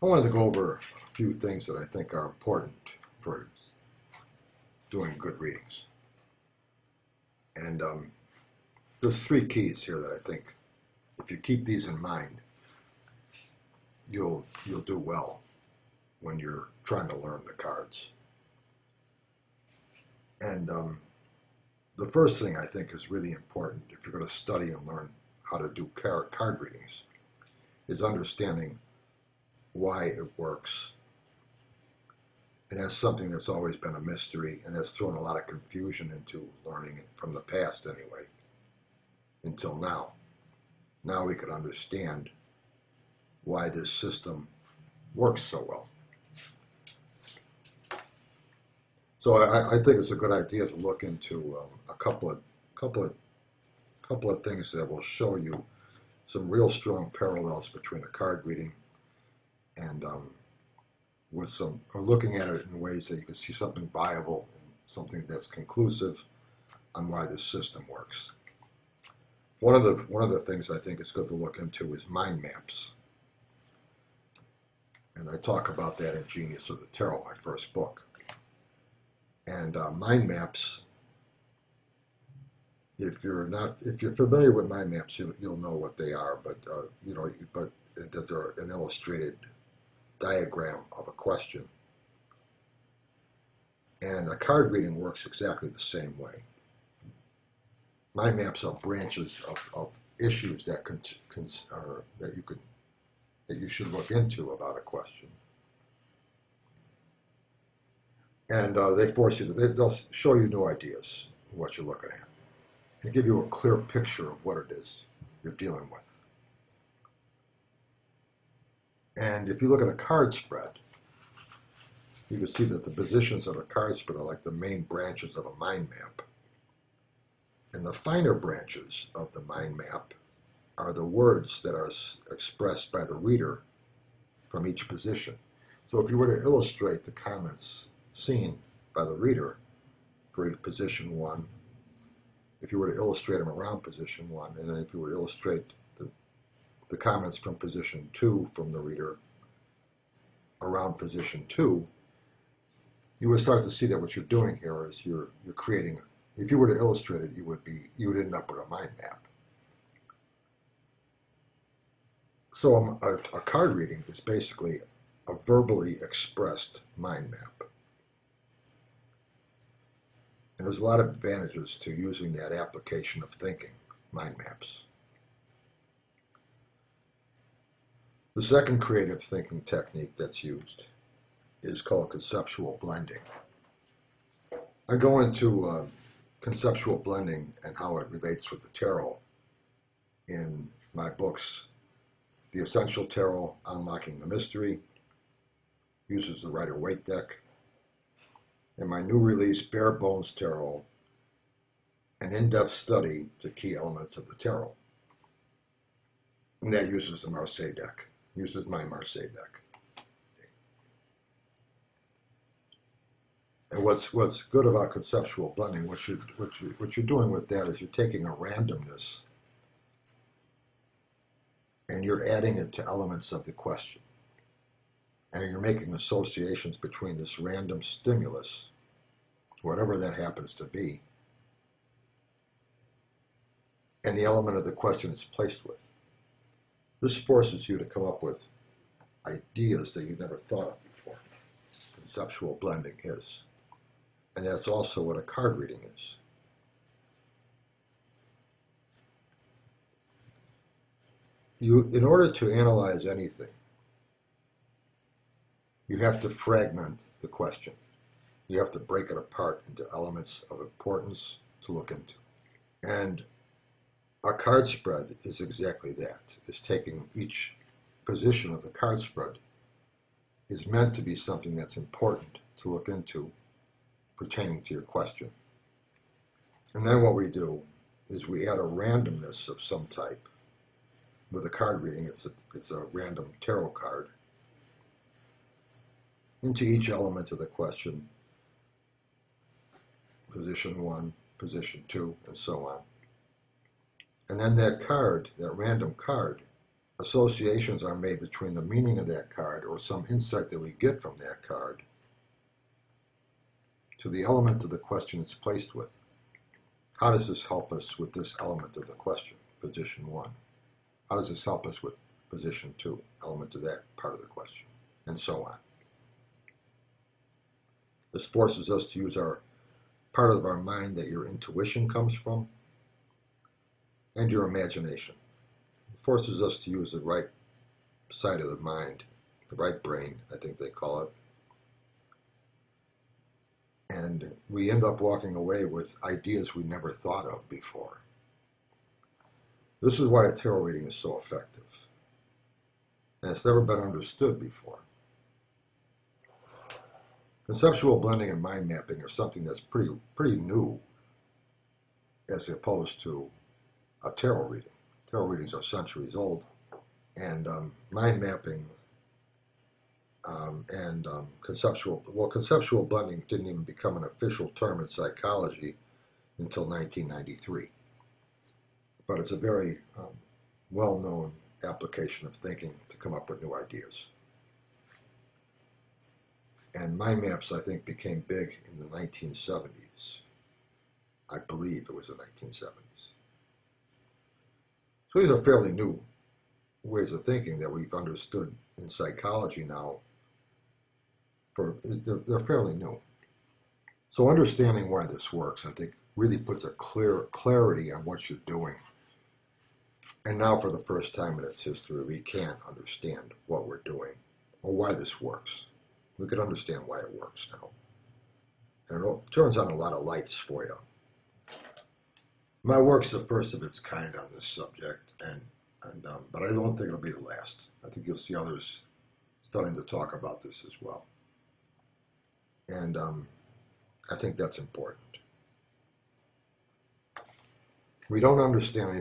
wanted to go over a few things that I think are important for doing good readings. And there's three keys here that I think, if you keep these in mind, you'll do well when you're trying to learn the cards. And the first thing I think is really important if you're going to study and learn how to do card readings is understanding why it works. And that's something that's always been a mystery and has thrown a lot of confusion into learning it from the past anyway, until now. Now we can understand why this system works so well. So I think it's a good idea to look into a couple of things that will show you some real strong parallels between a card reading and looking at it in ways that you can see something viable and something that's conclusive on why this system works. One of the things I think is good to look into is mind maps. And I talk about that in Genius of the Tarot, my first book. And mind maps, if you're familiar with mind maps, you'll know what they are. But but that they're an illustrated diagram of a question. And a card reading works exactly the same way. Mind maps are branches of issues that you should look into about a question. And they'll show you new ideas, what you're looking at, and give you a clear picture of what it is you're dealing with. And if you look at a card spread, you can see that the positions of a card spread are like the main branches of a mind map. And the finer branches of the mind map are the words that are expressed by the reader from each position. So if you were to illustrate the comments seen by the reader for position 1, if you were to illustrate them around position 1, and then if you were to illustrate the comments from position 2 from the reader around position 2, you would start to see that what you're doing here is you're creating. If you were to illustrate it, you would end up with a mind map. So a card reading is basically a verbally expressed mind map. And there's a lot of advantages to using that application of thinking, mind maps. The second creative thinking technique that's used is called conceptual blending. I go into conceptual blending and how it relates with the tarot in my books. The Essential Tarot, Unlocking the Mystery, uses the Rider-Waite deck, and my new release, Bare Bones Tarot, an in-depth study to key elements of the tarot. And that uses the Marseille deck, uses my Marseille deck. And what's good about conceptual blending, what you're doing with that is you're taking a randomness and you're adding it to elements of the question. And you're making associations between this random stimulus, whatever that happens to be, and the element of the question it's placed with. This forces you to come up with ideas that you never thought of before. Conceptual blending is. And that's also what a card reading is. In order to analyze anything, you have to fragment the question. You have to break it apart into elements of importance to look into. And a card spread is exactly that. It's taking each position of the card spread is meant to be something that's important to look into pertaining to your question. And then what we do is we add a randomness of some type. With a card reading, it's a random tarot card into each element of the question, position 1, position 2, and so on. And then that card, that random card, associations are made between the meaning of that card or some insight that we get from that card to the element of the question it's placed with. How does this help us with this element of the question, position 1? How does this help us with position 2, element of that part of the question, and so on? This forces us to use our part of our mind that your intuition comes from and your imagination. It forces us to use the right side of the mind, the right brain, I think they call it. And we end up walking away with ideas we never thought of before. This is why a tarot reading is so effective. And it's never been understood before. Conceptual blending and mind mapping are something that's pretty new as opposed to a tarot reading. Tarot readings are centuries old, and mind mapping and conceptual blending didn't even become an official term in psychology until 1993. But it's a very well-known application of thinking to come up with new ideas. And mind maps, I think, became big in the 1970s. I believe it was the 1970s. So these are fairly new ways of thinking that we've understood in psychology now. They're fairly new. So understanding why this works, I think, really puts a clarity on what you're doing. And now, for the first time in its history, we can understand what we're doing or why this works. We can understand why it works now. And it turns on a lot of lights for you. My work's the first of its kind on this subject, but I don't think it'll be the last. I think you'll see others starting to talk about this as well. And I think that's important. We don't understand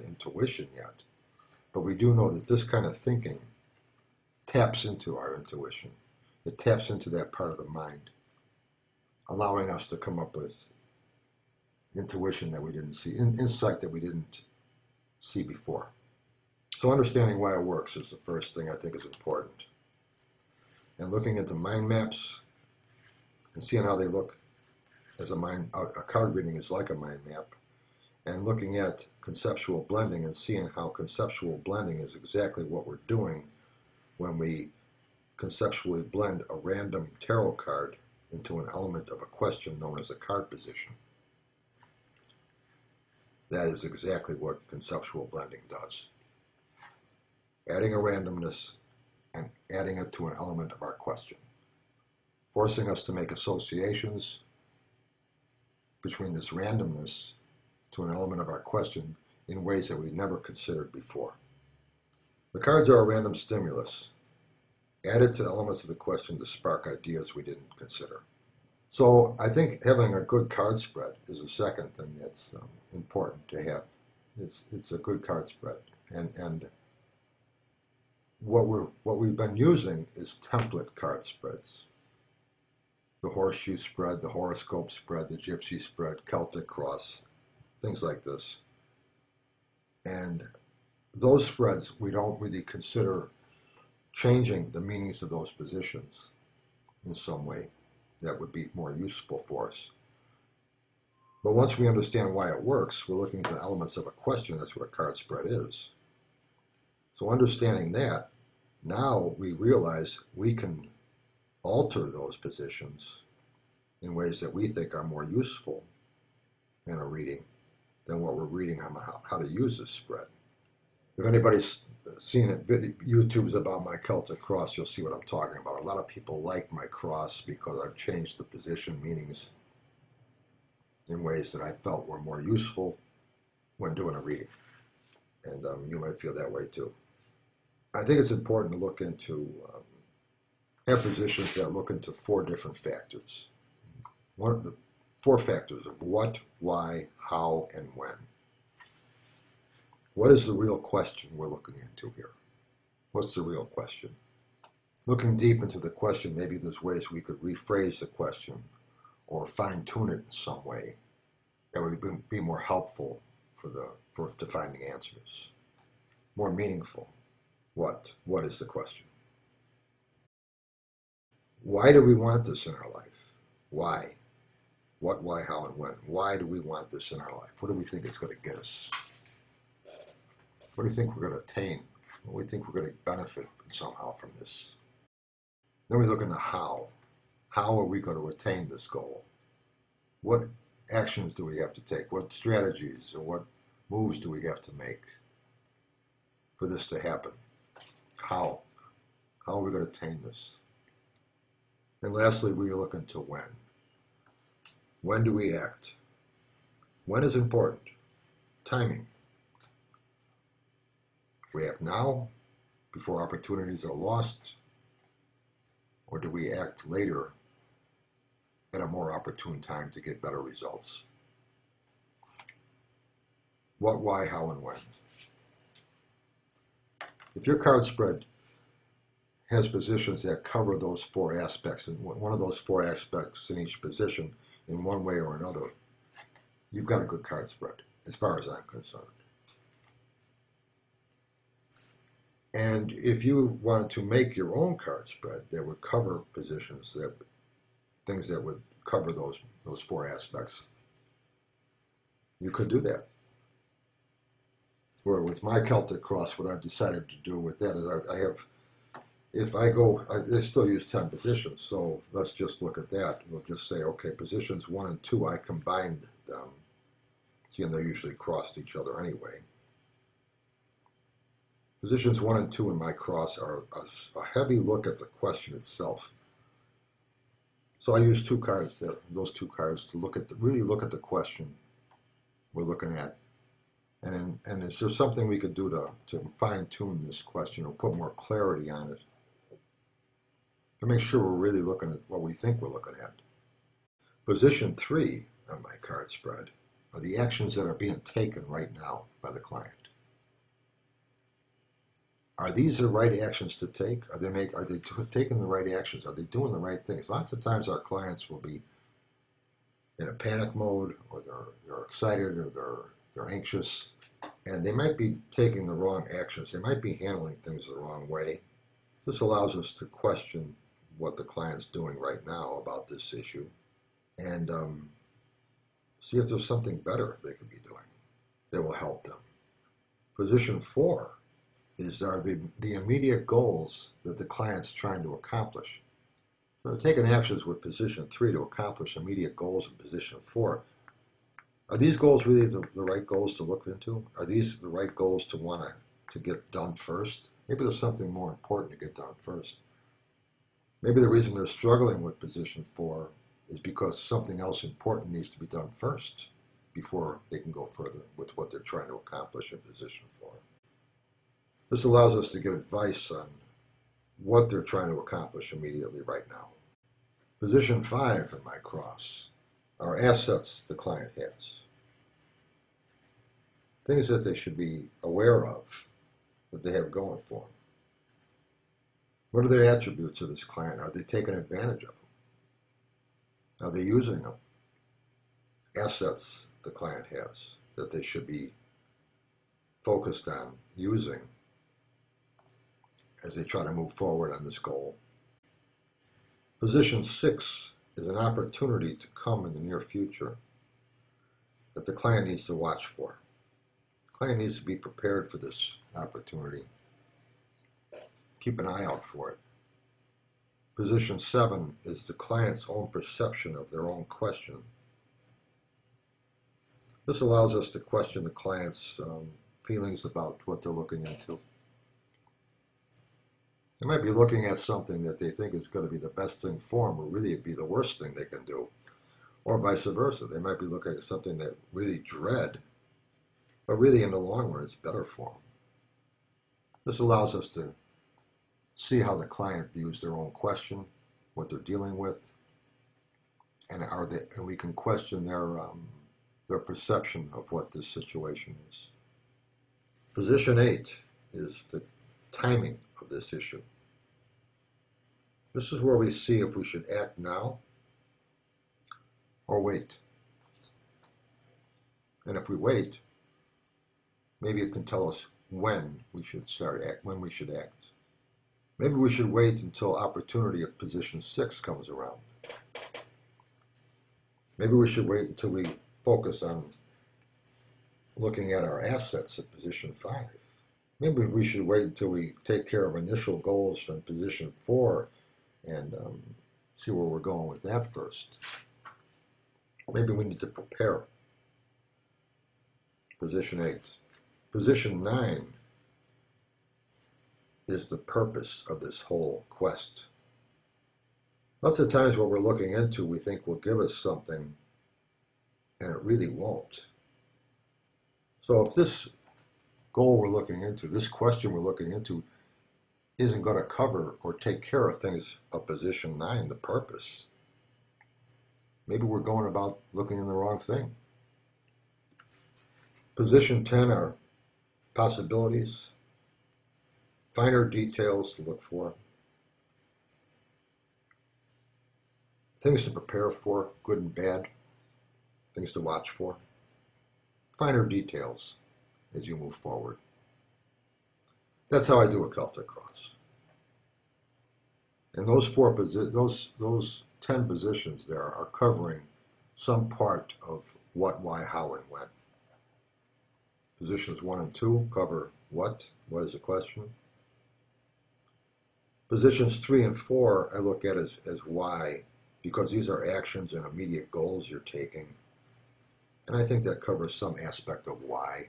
intuition yet, but we do know that this kind of thinking taps into our intuition. It taps into that part of the mind, allowing us to come up with intuition that we didn't see, insight that we didn't see before. So understanding why it works is the first thing I think is important. And looking into mind maps and seeing how they look as a card reading is like a mind map, and looking at conceptual blending and seeing how conceptual blending is exactly what we're doing when we conceptually blend a random tarot card into an element of a question known as a card position. That is exactly what conceptual blending does. Adding a randomness and adding it to an element of our question, forcing us to make associations between this randomness to an element of our question in ways that we've never considered before. The cards are a random stimulus, added to elements of the question to spark ideas we didn't consider. So I think having a good card spread is the second thing that's important to have. It's a good card spread, and what we've been using is template card spreads. The horseshoe spread, the horoscope spread, the gypsy spread, Celtic cross, things like this. And those spreads, we don't really consider changing the meanings of those positions in some way that would be more useful for us. But once we understand why it works, we're looking at the elements of a question. That's what a card spread is. So understanding that, now we realize we can alter those positions in ways that we think are more useful in a reading than what we're reading on how to use this spread. If anybody's seen it, YouTube's about my Celtic cross, you'll see what I'm talking about. A lot of people like my cross because I've changed the position meanings in ways that I felt were more useful when doing a reading. And you might feel that way too. I think it's important to look into, have positions that look into 4 different factors. One of the 4 factors of what, why, how, and when. What is the real question we're looking into here? What's the real question? Looking deep into the question, maybe there's ways we could rephrase the question or fine-tune it in some way that would be more helpful for finding answers. more meaningful. What? What is the question? Why do we want this in our life? Why? What, why, how, and when? Why do we want this in our life? What do we think it's going to get us? What do you think we're going to attain? What do we think we're going to benefit somehow from this? Then we look into how. How are we going to attain this goal? What actions do we have to take? What strategies or what moves do we have to make for this to happen? How? How are we going to attain this? And lastly, we look into when. When do we act? When is important? Timing. We act now, before opportunities are lost, or do we act later at a more opportune time to get better results? What, why, how, and when? If your card spread has positions that cover those four aspects, and one of those four aspects in each position in one way or another, you've got a good card spread, as far as I'm concerned. And if you wanted to make your own card spread that would cover positions, things that would cover those four aspects, you could do that. Where with my Celtic Cross, what I've decided to do with that is I have, if I go, I still use 10 positions, so let's just look at that. We'll just say, okay, positions 1 and 2, I combined them. See, and they're usually crossed each other anyway. Positions 1 and 2 in my cross are a heavy look at the question itself. So I use two cards there, those two cards, to really look at the question we're looking at. And is there something we could do to fine-tune this question or put more clarity on it? To make sure we're really looking at what we think we're looking at. Position 3 on my card spread are the actions that are being taken right now by the client. Are these the right actions to take? Are they taking the right actions? Are they doing the right things? Lots of times our clients will be in a panic mode, or they're excited, or they're anxious, and they might be taking the wrong actions. They might be handling things the wrong way. This allows us to question what the client's doing right now about this issue, and see if there's something better they could be doing that will help them. Position 4 are the immediate goals that the client's trying to accomplish. So they're taking actions with position 3 to accomplish immediate goals in position 4. Are these goals really the right goals to look into? Are these the right goals to want to get done first? Maybe there's something more important to get done first. Maybe the reason they're struggling with position 4 is because something else important needs to be done first before they can go further with what they're trying to accomplish in position 4. This allows us to give advice on what they're trying to accomplish immediately right now. Position 5 in my cross are assets the client has. Things that they should be aware of that they have going for them. What are the attributes of this client? Are they taking advantage of them? Are they using them? Assets the client has that they should be focused on using as they try to move forward on this goal. Position 6 is an opportunity to come in the near future that the client needs to watch for. The client needs to be prepared for this opportunity. Keep an eye out for it. Position 7 is the client's own perception of their own question. This allows us to question the client's feelings about what they're looking into. They might be looking at something that they think is going to be the best thing for them, or really be the worst thing they can do, or vice versa. They might be looking at something that really dread, but really in the long run it's better for them. This allows us to see how the client views their own question, what they're dealing with, and we can question their perception of what this situation is. Position 8 is the timing of this issue. This is where we see if we should act now or wait. And if we wait, maybe it can tell us when we should when we should act. Maybe we should wait until opportunity at position 6 comes around. Maybe we should wait until we focus on looking at our assets at position 5. Maybe we should wait until we take care of initial goals from position 4 and see where we're going with that first. Maybe we need to prepare. Position 8. Position 9 is the purpose of this whole quest. Lots of times what we're looking into we think will give us something, and it really won't. So if this goal we're looking into, this question we're looking into, isn't going to cover or take care of things of position 9, the purpose, maybe we're going about looking in the wrong thing. Position 10 are possibilities, finer details to look for, things to prepare for, good and bad, things to watch for, finer details as you move forward. That's how I do a Celtic Cross. And those 10 positions there are covering some part of what, why, how, and when. Positions 1 and 2 cover what is the question. Positions 3 and 4 I look at as why, because these are actions and immediate goals you're taking. And I think that covers some aspect of why.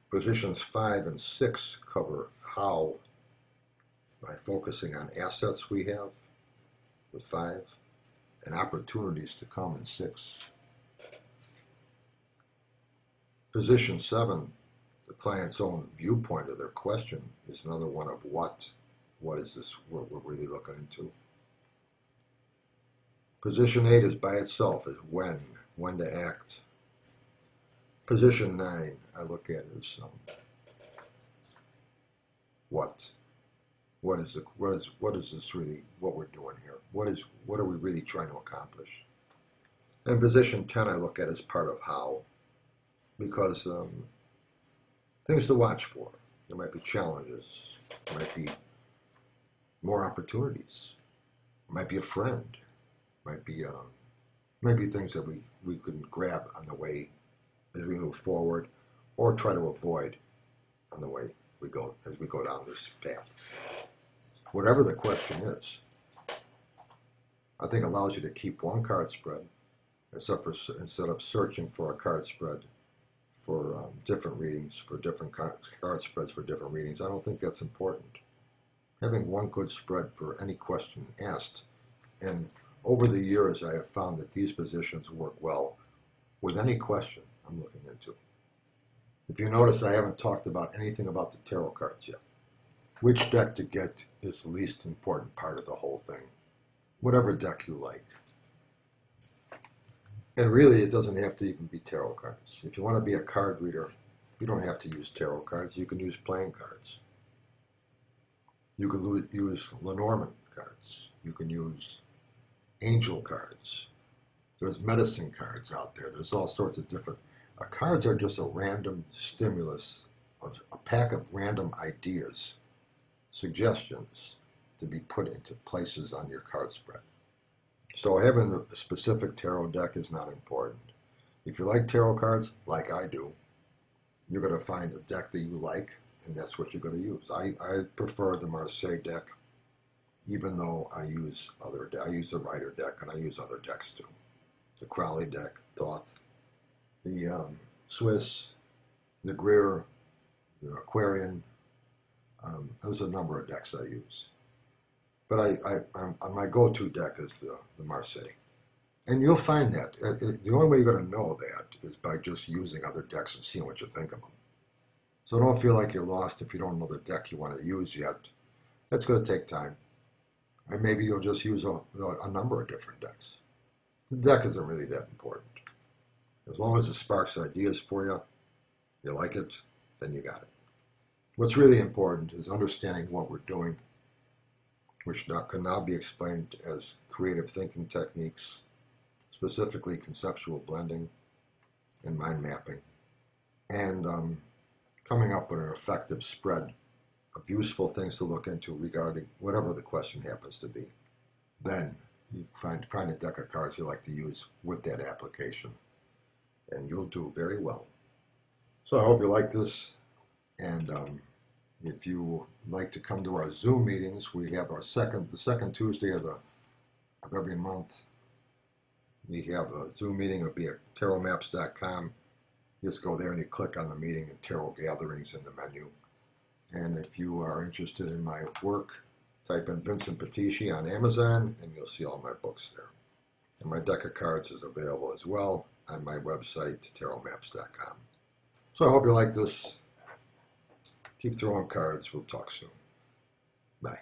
Positions 5 and 6 cover how, by focusing on assets we have with 5 and opportunities to come in 6. Position 7, the client's own viewpoint of their question, is another one of what. What is this we're really looking into? Position 8 is by itself, is when to act. Position 9, I look at as what. What is this really, what we're doing here? What are we really trying to accomplish? And position 10 I look at as part of how, because things to watch for. There might be challenges, there might be more opportunities, there might be a friend, might be things that we can grab on the way as we move forward, or try to avoid on the way as we go down this path. Whatever the question is, I think allows you to keep one card spread instead of searching for a card spread for different readings, for different card spreads for different readings. I don't think that's important. Having one good spread for any question asked, and over the years I have found that these positions work well with any question I'm looking into. If you notice, I haven't talked about anything about the tarot cards yet. Which deck to get is the least important part of the whole thing. Whatever deck you like. And really, it doesn't have to even be tarot cards. If you want to be a card reader, you don't have to use tarot cards. You can use playing cards. You can use Lenormand cards. You can use angel cards. There's medicine cards out there. There's all sorts of different. Cards are just a random stimulus, a pack of random ideas, suggestions to be put into places on your card spread. So having a specific tarot deck is not important. If you like tarot cards, like I do, you're going to find a deck that you like, and that's what you're going to use. I prefer the Marseille deck, even though I use the Rider deck, and I use other decks too. The Crowley deck, Thoth, the Swiss, the Greer, the Aquarian. There's a number of decks I use. But my go-to deck is the Marseille. And you'll find that. The only way you're going to know that is by just using other decks and seeing what you think of them. So don't feel like you're lost if you don't know the deck you want to use yet. That's going to take time. Or maybe you'll just use a number of different decks. The deck isn't really that important. As long as it sparks ideas for you, you like it, then you got it. What's really important is understanding what we're doing, which can now be explained as creative thinking techniques, specifically conceptual blending and mind mapping. and coming up with an effective spread of useful things to look into regarding whatever the question happens to be. Then you find a deck of cards you like to use with that application, and you'll do very well. So I hope you like this, and if you like to come to our Zoom meetings, we have the second Tuesday of every month. We have a Zoom meeting. It'll be at tarotmaps.com. Just go there and you click on the meeting and Tarot Gatherings in the menu. And if you are interested in my work, type in Vincent Patici on Amazon and you'll see all my books there. And my deck of cards is available as well on my website, tarotmaps.com. So I hope you like this. Keep throwing cards. We'll talk soon. Bye.